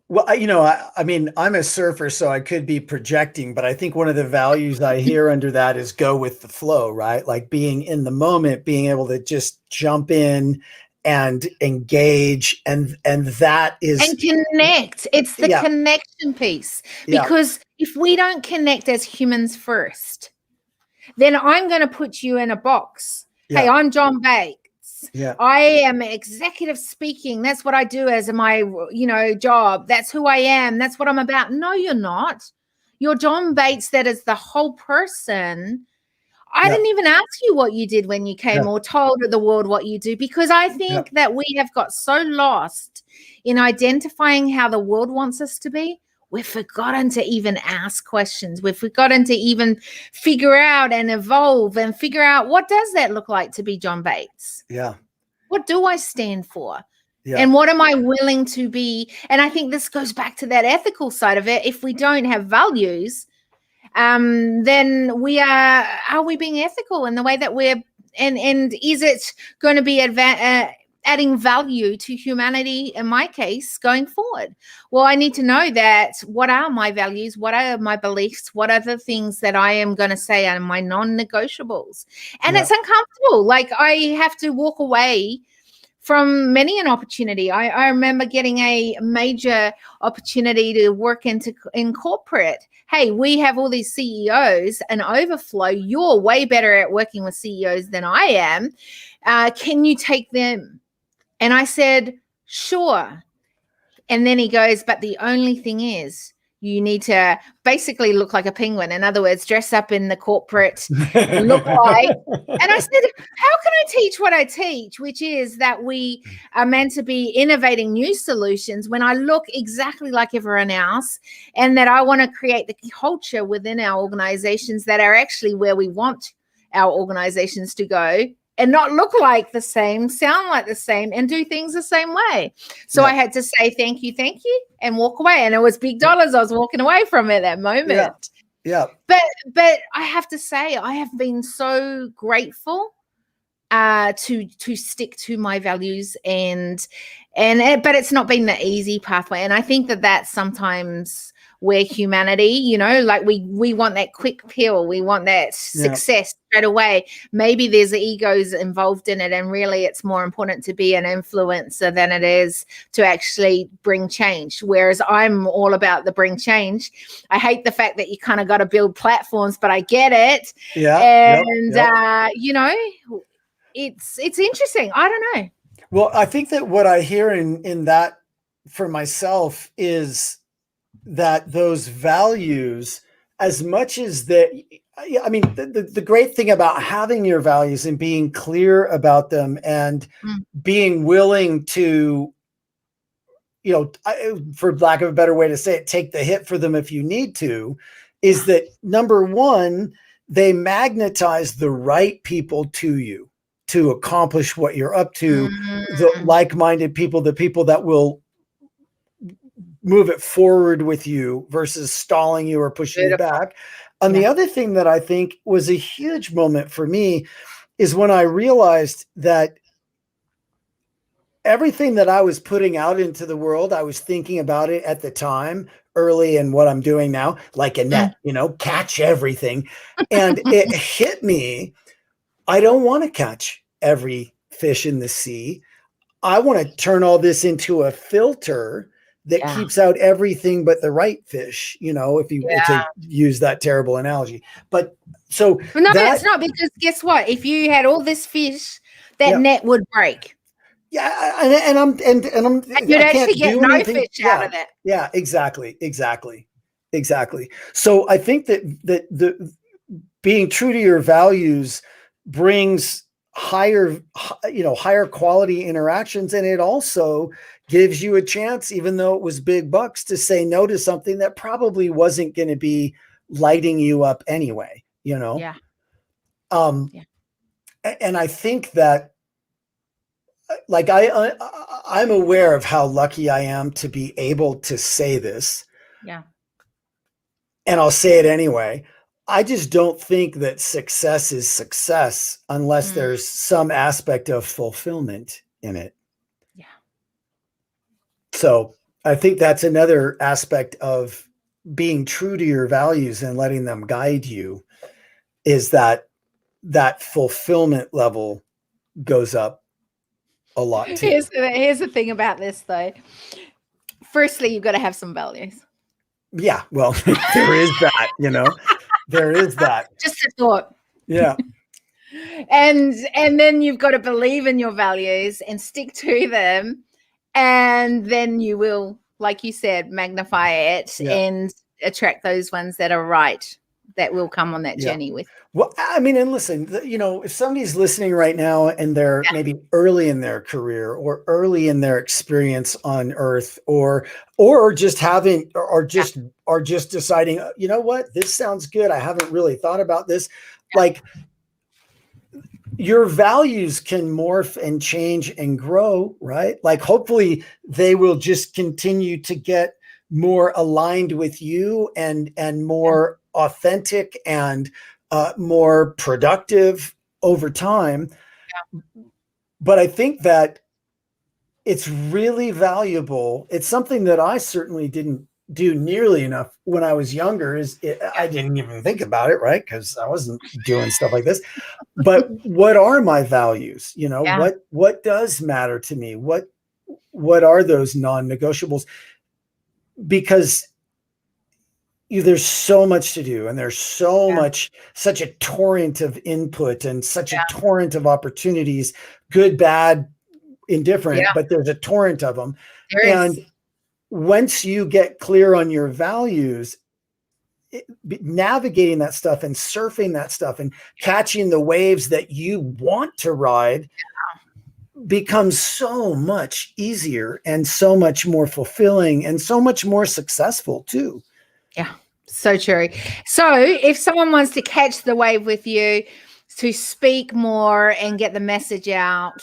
Well, I mean, I'm a surfer, so I could be projecting, but I think one of the values I hear under that is go with the flow, right? Like being in the moment, being able to just jump in and engage, and that is, and connect. It's the connection piece, because if we don't connect as humans first, then I'm going to put you in a box. Hey, I'm John Bates. I am executive speaking. That's what I do as my, job. That's who I am. That's what I'm about. No, you're not. You're John Bates. That is the whole person. I didn't even ask you what you did when you came or told the world what you do, because I think that we have got so lost in identifying how the world wants us to be. We've forgotten to even ask questions. We've forgotten to even figure out and evolve and figure out, what does that look like to be John Bates? Yeah. What do I stand for? Yeah. And what am I willing to be? And I think this goes back to that ethical side of it. If we don't have values, then are we being ethical in the way that we're, and is it going to be adding value to humanity, in my case, going forward? Well, I need to know that what are my values, what are my beliefs, what are the things that I am going to say are my non-negotiables. And it's uncomfortable. Like, I have to walk away from many an opportunity. I remember getting a major opportunity to work in corporate. Hey, we have all these CEOs, an overflow. You're way better at working with CEOs than I am. Can you take them? And I said, sure. And then he goes, but the only thing is, you need to basically look like a penguin. In other words, dress up in the corporate look like. And I said, how can I teach what I teach, which is that we are meant to be innovating new solutions, when I look exactly like everyone else, and that I want to create the culture within our organizations that are actually where we want our organizations to go, and not look like the same, sound like the same, and do things the same way. So I had to say thank you, and walk away. And it was big dollars I was walking away from at that moment. Yeah. But I have to say, I have been so grateful to stick to my values, but it's not been the easy pathway. And I think that that's sometimes where humanity, like we want that quick pill, we want that success straight away. Maybe there's egos involved in it, and really it's more important to be an influencer than it is to actually bring change. Whereas I'm all about the bring change. I hate the fact that you kind of got to build platforms, but I get it. It's interesting. I don't know. Well, I think that what I hear in that for myself is that those values, as much as that, I mean, the great thing about having your values and being clear about them, and being willing to, for lack of a better way to say it, take the hit for them if you need to, is that, number one, they magnetize the right people to you to accomplish what you're up to, the like-minded people, the people that will move it forward with you versus stalling you or pushing you back. And the other thing that I think was a huge moment for me is when I realized that everything that I was putting out into the world, I was thinking about it at the time, early in what I'm doing now, like a net, catch everything. And it hit me. I don't want to catch every fish in the sea. I want to turn all this into a filter that keeps out everything but the right fish, if you to use that terrible analogy. But so it's not, because guess what? If you had all this fish, that net would break. Yeah, and you'd actually get no fish out of it. Yeah, exactly. So I think that the being true to your values brings higher quality interactions, and it also gives you a chance, even though it was big bucks, to say no to something that probably wasn't going to be lighting you up anyway, you know? Yeah. Yeah. And I think that, like, I'm aware of how lucky I am to be able to say this. Yeah. And I'll say it anyway. I just don't think that success is success unless there's some aspect of fulfillment in it. Yeah. So I think that's another aspect of being true to your values and letting them guide you, is that fulfillment level goes up a lot too. Here's the thing about this though. Firstly, you've got to have some values. Yeah, well, there is that, there is that. Just a thought. Yeah. And then you've got to believe in your values and stick to them. And then you will, like you said, magnify it and attract those ones that are right, that will come on that journey with. Well, I mean, and listen, if somebody's listening right now and they're maybe early in their career or early in their experience on Earth, or just are just deciding, you know what, this sounds good, I haven't really thought about this. Like, your values can morph and change and grow, right? Like, hopefully they will just continue to get more aligned with you and more authentic and more productive over time. But I think that it's really valuable. It's something that I certainly didn't do nearly enough when I was younger. I didn't even think about it, right? Because I wasn't doing stuff like this. But what are my values? What does matter to me? What are those non-negotiables? Because there's so much to do, and there's such a torrent of input and such a torrent of opportunities, good, bad, indifferent, but there's a torrent of them. And once you get clear on your values, navigating that stuff and surfing that stuff and catching the waves that you want to ride becomes so much easier and so much more fulfilling and so much more successful too. Yeah, so true. So if someone wants to catch the wave with you, to speak more and get the message out,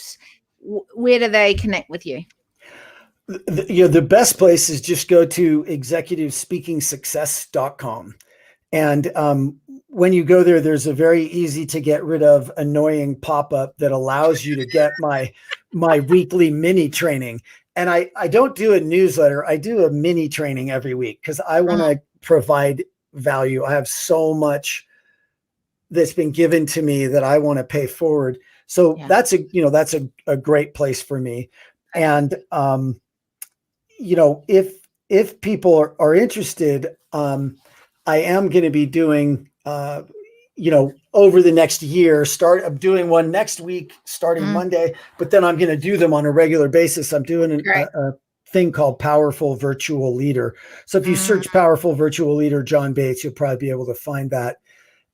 where do they connect with you? The best place is just go to executivespeakingsuccess.com. And when you go there, there's a very easy to get rid of annoying pop-up that allows you to get my weekly mini training. And I don't do a newsletter. I do a mini training every week because I want to provide value. I have so much that's been given to me that I want to pay forward. So that's a great place for me. And, if people are interested, I am going to be doing, over the next year, I'm doing one next week, starting Monday, but then I'm going to do them on a regular basis. I'm doing a thing called Powerful Virtual Leader. So if you search Powerful Virtual Leader, John Bates, you'll probably be able to find that.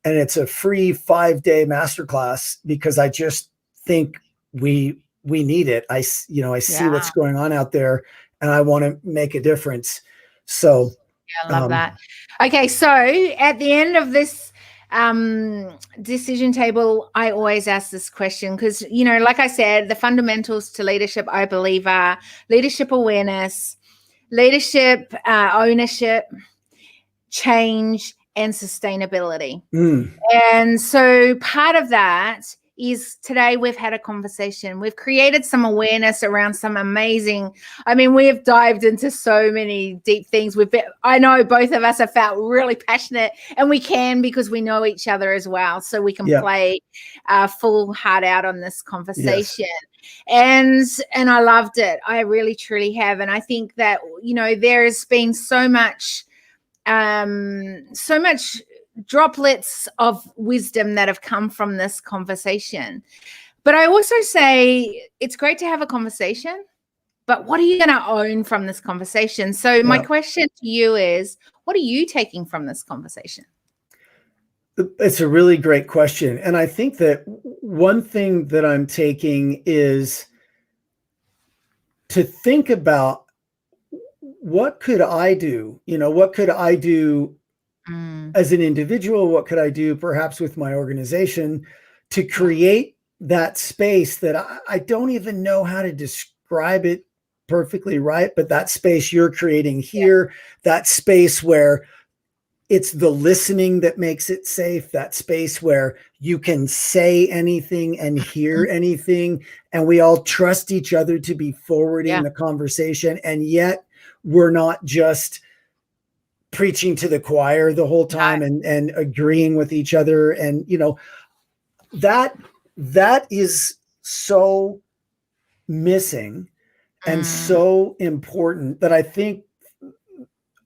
And it's a free 5-day masterclass because I just think we need it. I see what's going on out there and I want to make a difference. So I love that. Okay. So at the end of this decision table, I always ask this question because, like I said, the fundamentals to leadership, I believe, are leadership awareness, leadership ownership, change, and sustainability. And so part of that is today we've had a conversation. We've created some awareness around some amazing, we have dived into so many deep things. I know both of us have felt really passionate, and we can because we know each other as well. So we can play full heart out on this conversation. Yes. And I loved it. I really, truly have. And I think that, there's been so much droplets of wisdom that have come from this conversation. But I also say it's great to have a conversation, but what are you going to own from this conversation? So my question to you is, what are you taking from this conversation? It's a really great question. And I think that one thing that I'm taking is to think about, what could I do? What could I do as an individual? What could I do perhaps with my organization to create that space that I don't even know how to describe it perfectly right, but that space you're creating here, that space where it's the listening that makes it safe, that space where you can say anything and hear anything, and we all trust each other to be forwarding the conversation, and yet we're not just preaching to the choir the whole time and agreeing with each other. And that is so missing and so important, that I think,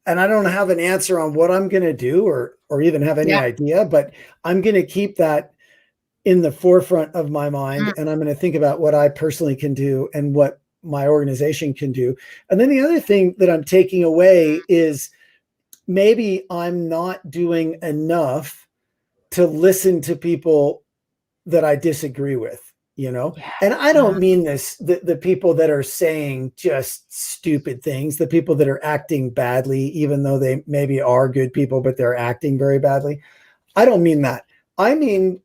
and I don't have an answer on what I'm going to do or even have any idea, but I'm going to keep that in the forefront of my mind. And I'm going to think about what I personally can do and what my organization can do. And then the other thing that I'm taking away is, maybe I'm not doing enough to listen to people that I disagree with. And I don't mean this, the people that are saying just stupid things, the people that are acting badly, even though they maybe are good people, but they're acting very badly. I don't mean that. I mean,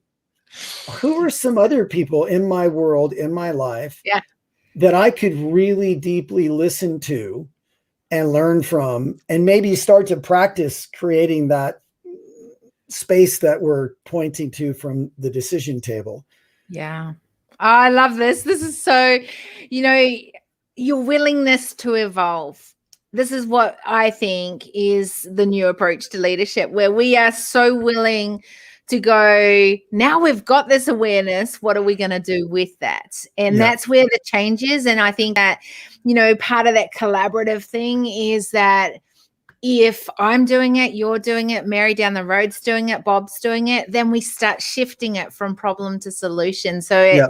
who are some other people in my world, in my life, that I could really deeply listen to and learn from, and maybe start to practice creating that space that we're pointing to from the decision table. Yeah. I love this. This is so, your willingness to evolve. This is what I think is the new approach to leadership, where we are so willing to go, now we've got this awareness, what are we going to do with that? And that's where the change is. And I think that, part of that collaborative thing is that if I'm doing it, you're doing it, Mary down the road's doing it, Bob's doing it, then we start shifting it from problem to solution. So it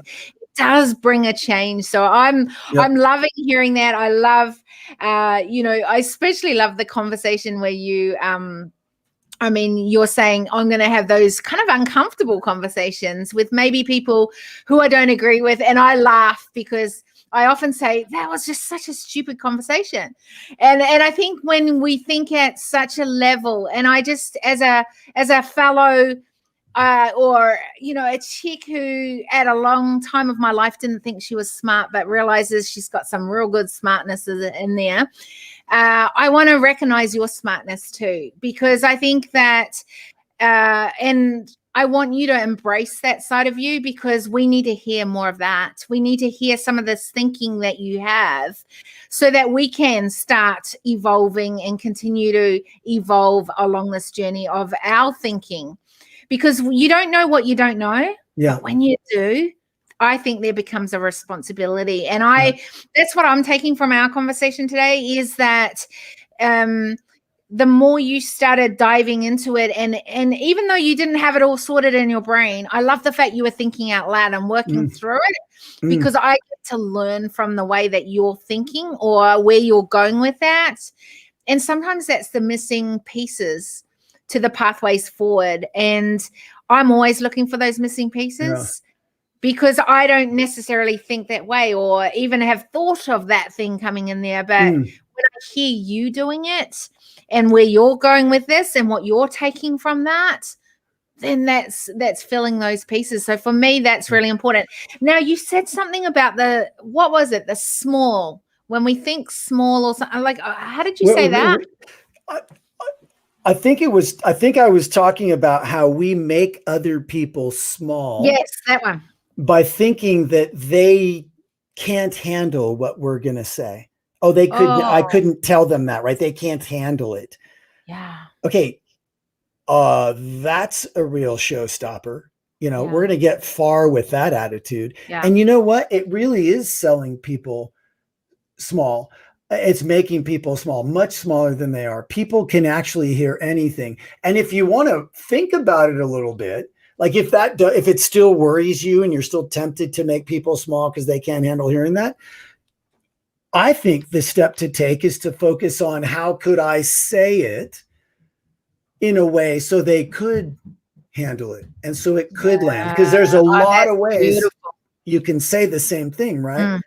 does bring a change. So I'm loving hearing that. I love, I especially love the conversation where you, you're saying I'm going to have those kind of uncomfortable conversations with maybe people who I don't agree with. And I laugh because I often say that was just such a stupid conversation. And I think when we think at such a level, and I just, as a fellow, or, a chick who at a long time of my life didn't think she was smart, but realizes she's got some real good smartness in there. I want to recognize your smartness too, because I think that, and I want you to embrace that side of you, because we need to hear more of that. We need to hear some of this thinking that you have, so that we can start evolving and continue to evolve along this journey of our thinking, because you don't know what you don't know. Yeah. But when you do, I think there becomes a responsibility. And that's what I'm taking from our conversation today, is that, the more you started diving into it, and even though you didn't have it all sorted in your brain, I love the fact you were thinking out loud and working through it, because I get to learn from the way that you're thinking or where you're going with that. And sometimes that's the missing pieces to the pathways forward. And I'm always looking for those missing pieces, because I don't necessarily think that way or even have thought of that thing coming in there. But when I hear you doing it, and where you're going with this and what you're taking from that, then that's filling those pieces. So for me, that's really important. Now, you said something about the small, when we think small or something, like, how did you say that? I think I was talking about how we make other people small. Yes, that one. By thinking that they can't handle what we're going to say. Oh, they couldn't. I couldn't tell them that, right? They can't handle it. Yeah. Okay. That's a real showstopper. We're going to get far with that attitude. Yeah. And you know what? It really is selling people small. It's making people small, much smaller than they are. People can actually hear anything. And if you want to think about it a little bit, like if it still worries you and you're still tempted to make people small because they can't handle hearing that, I think the step to take is to focus on, how could I say it in a way so they could handle it and so it could land? Because there's a lot of ways you can say the same thing, right?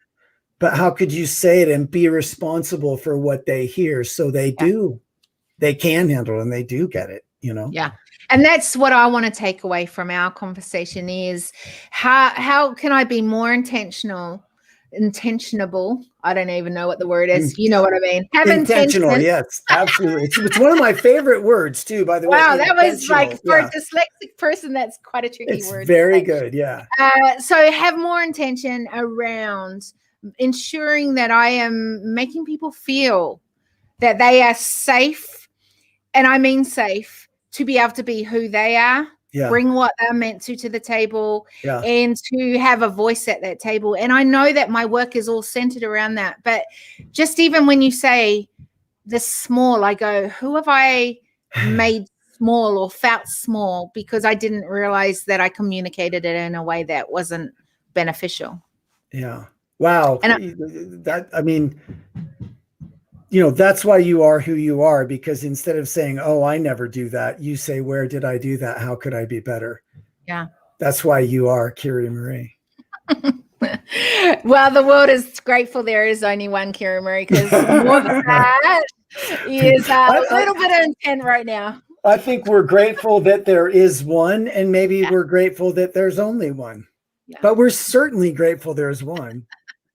but how could you say it and be responsible for what they hear? So they do, they can handle it and they do get it, you know? Yeah. And that's what I want to take away from our conversation is how can I be more intentionable? I don't even know what the word is. You know what I mean? Have Intentional. intention. Yes, absolutely. It's one of my favorite words too, by the way. Wow, that was like for yeah. a dyslexic person, that's quite a tricky It's word. very good. Yeah. So have more intention around ensuring that I am making people feel that they are safe, and I mean safe, to be able to be who they are, bring what they're meant to the table, and to have a voice at that table. And I know that my work is all centered around that. But just even when you say the small, I go, who have I made small or felt small because I didn't realize that I communicated it in a way that wasn't beneficial? Yeah. Wow. And I mean, you know, that's why you are who you are, because instead of saying, oh, I never do that, you say, where did I do that? How could I be better? Yeah. That's why you are Kira Marie. Well, the world is grateful there is only one Kira Marie, because more than that is a little bit of intent right now. I think we're grateful that there is one, and maybe we're grateful that there's only one. Yeah. But we're certainly grateful there's one.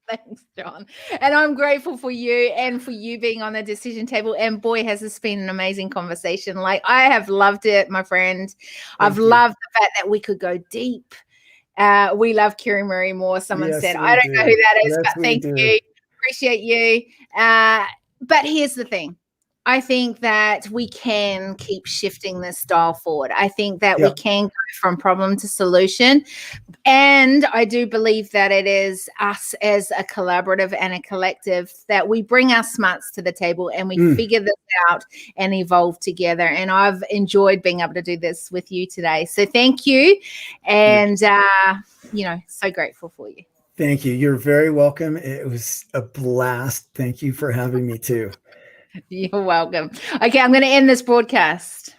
Thanks, John. And I'm grateful for you and for you being on the decision table. And boy, has this been an amazing conversation. Like, I have loved it, my friend. I've loved the fact that we could go deep. We love Kira Marie more. Someone said, I don't know who that is, but thank you. Appreciate you. But here's the thing. I think that we can keep shifting this dial forward. I think that we can go from problem to solution. And I do believe that it is us as a collaborative and a collective that we bring our smarts to the table and we figure this out and evolve together. And I've enjoyed being able to do this with you today. So thank you. And, you know, so grateful for you. Thank you. You're very welcome. It was a blast. Thank you for having me too. You're welcome. Okay, I'm going to end this broadcast.